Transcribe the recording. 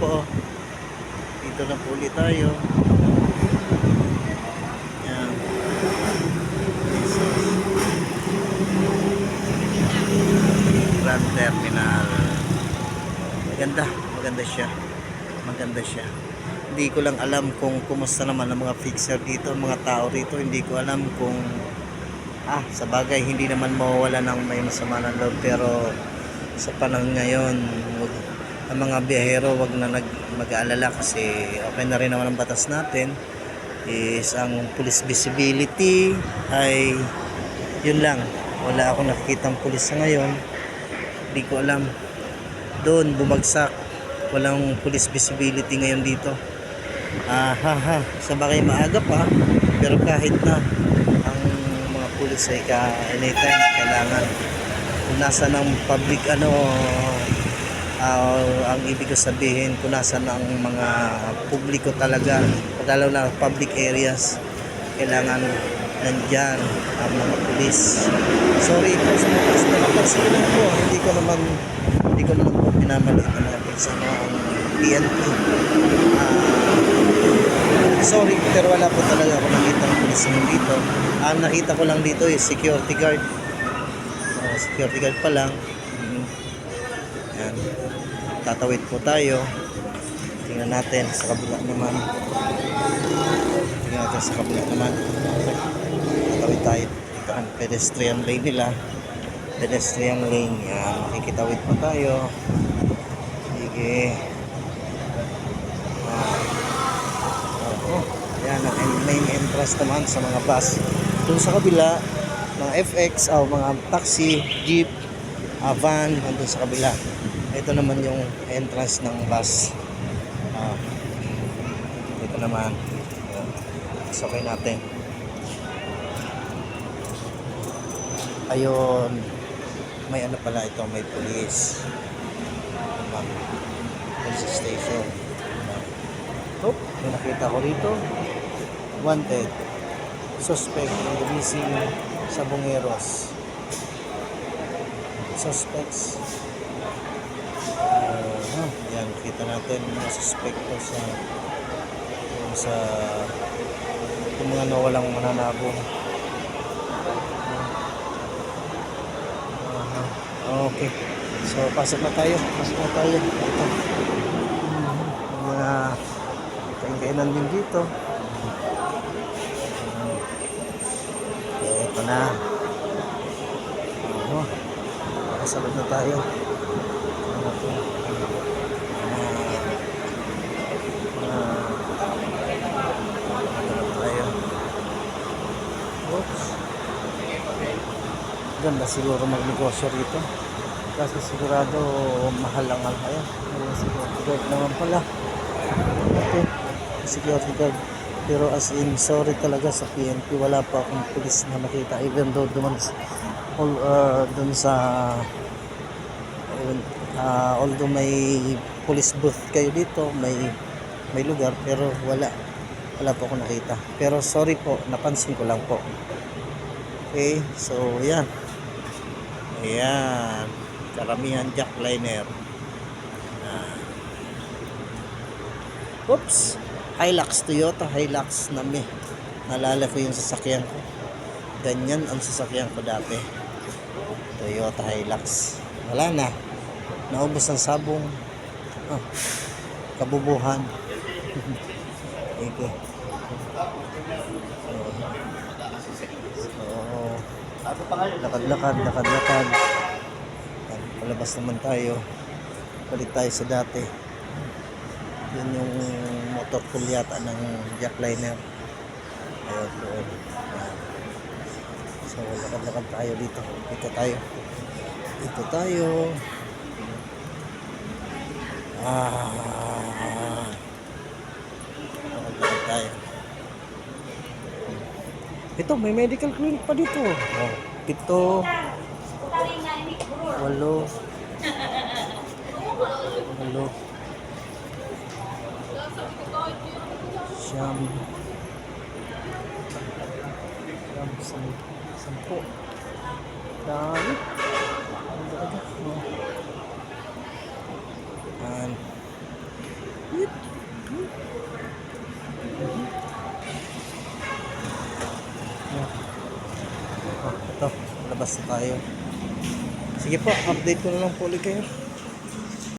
po. Dito na po ulit tayo. Yan. Grand Terminal. Maganda siya. Maganda siya. Hindi ko lang alam kung kumusta naman ang mga fixer dito, mga tao rito. Hindi ko alam kung sa bagay hindi naman mawawala ng may masama ng loob, pero sa panahon ngayon ang mga biyahero wag na mag-aalala kasi okay na rin naman ang batas natin is ang police visibility ay yun lang. Wala akong nakikitang pulis sa ngayon. Hindi ko alam. Doon bumagsak. Walang police visibility ngayon dito. Sa bagay maaga pa, pero kahit na ang mga pulis ay anytime kailangan kung nasa ng public ang ibig ko sabihin kung nasa ng mga publiko talaga, lalo na public areas, kailangan nandyan ang mga pulis. Sorry po sa mga pulis na napagsilang po, hindi ko naman po pinamaliit na mga pulis ang PNP. Sorry, pero wala po talaga ako nakita ng pulis dito. Ang nakita ko lang dito is security guard. Security guard pa lang. Yan. Tatawid po tayo. Tingnan natin sa kabila naman. Tatawid tayo. Ito ang pedestrian lane nila. Pedestrian lane. Yan. Makikitawid po tayo. Sige. Yan ang main entrance naman sa mga bus. Doon sa kabila, mga FX o mga taxi, jeep, van, nandun sa kabila. Ito naman yung entrance ng bus. Ito naman. Sakay natin. Ayun. May ano pala ito, may police. Police station. May nakita ko rito. Wanted. Suspect in the missing sa Bungeros. Suspects. Yan, kita natin mga suspekto sa yung mga nawalang mananabong. Okay. So, pasok na tayo. Ito. Mga kainan din dito. Ito na. Kasalot na tayo. Oops. Ganda siguro magnegosyo rito. Kasi sigurado mahal ang alhaya. Security guard naman pala. Okay. Security guard. Pero as in, sorry talaga sa PNP. Wala pa akong pulis na nakita. Even though dun sa although may police booth kayo dito, may lugar, pero wala po ako nakita. Pero sorry po, napansin ko lang po. Okay, so yan. Ayan, karamihan jackliner. Oops, Hilux, Toyota Hilux na nalala ko yung sasakyan ko. Ganyan ang sasakyan ko dati. Toyota Hilux. Wala na. Naubos ang sabong. Kabubuhan. Okay. Lakad. Palabas naman tayo. Balik tayo sa dati. Yun yung motor pool yata ng jackliner. Ayun doon. So lakad tayo dito. Dito tayo. Lakad tayo. Ito, may medical clinic pa dito. 7, 8, 9, 10. Dami. Kulit. Ito, labas na tayo. Sige po, update ko na lang po ulit kayo.